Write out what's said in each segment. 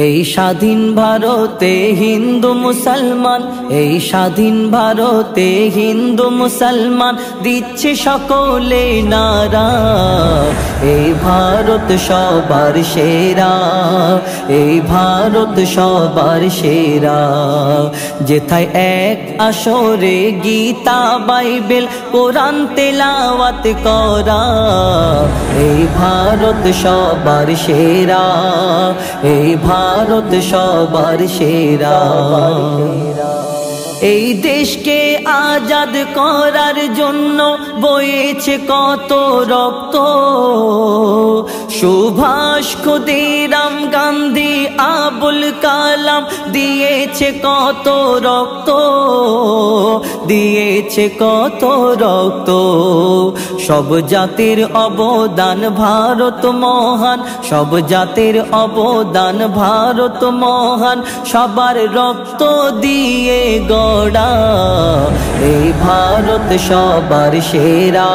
এই স্বাধীন ভারতে হিন্দু মুসলমান, এই স্বাধীন ভারতে হিন্দু মুসলমান দিচ্ছে সকলে নারা। এই ভারত সবার সেরা, এই ভারত সবার সেরা। যেথায় এক আসরে গীতা বাইবেল কোরআন তেলাওয়াত করা। এই ভারত সবার সেরা, এই ভারত সবার সেরা। এই দেশকে আজাদ করার জন্য বয়েছে কত রক্ত। সুভাষ, ক্ষুদিরাম গান্ধী, আবুল কালাম দিয়েছে কত রক্ত, দিয়েছে কত রক্ত। সব জাতির অবদান ভারত মহান, সব জাতির অবদান ভারত মহান। সবার রক্ত দিয়ে গড়া এই ভারত সবার সেরা,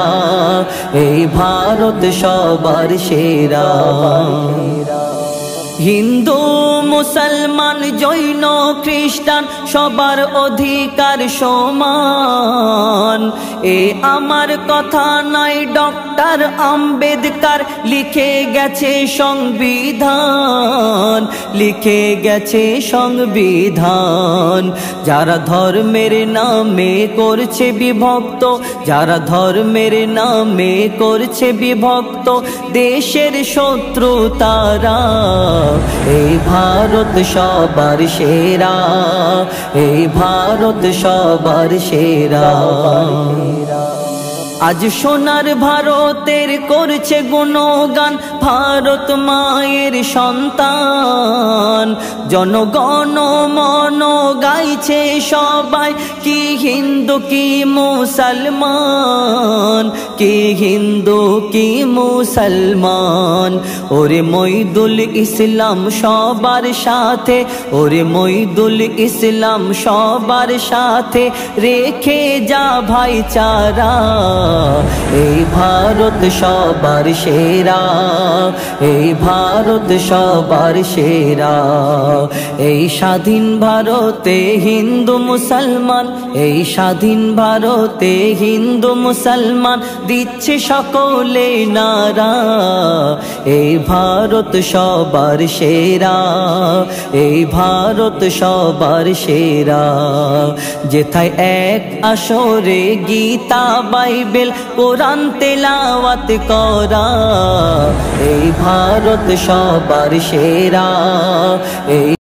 এই ভারত সবার সেরা। হিন্দু মুসলমান জৈন খ্রিস্টান সবার অধিকার সমান। এ আমার কথা নাই, ডক্টর আম্বেদকর লিখে গেছে সংবিধান, লিখে গেছে সংবিধান। যারা ধর্মের নামে করছে বিভক্ত, যারা ধর্মের নামে করছে বিভক্ত, দেশের শত্রু তারা। এই ভারত সবার সেরা, এই ভারত সবার সেরা। আজ সোনার ভারতের করছে গুণগান ভারত মায়ের সন্তান। জনগণ মন গাইছে সবাই, কি হিন্দু কি মুসলমান, কি হিন্দু কি মুসলমান। ওরে মইদুল ইসলাম সবার সাথে, ওরে মইদুল ইসলাম সবার সাথে, রেখে যা ভাইচারা। এই ভারত সবার সেরা, এই ভারত সবার সেরা। এই স্বাধীন ভারতে হিন্দু মুসলমান, এই স্বাধীন ভারতে হিন্দু মুসলমান দিচ্ছে সকলে নারা। এই ভারত সবার সেরা, এই ভারত সবার সেরা। যেথায় এক আসরে গীতা বাইবেল কোরআন তেলাওয়াত করা। এই ভারত সবার সেরা, এই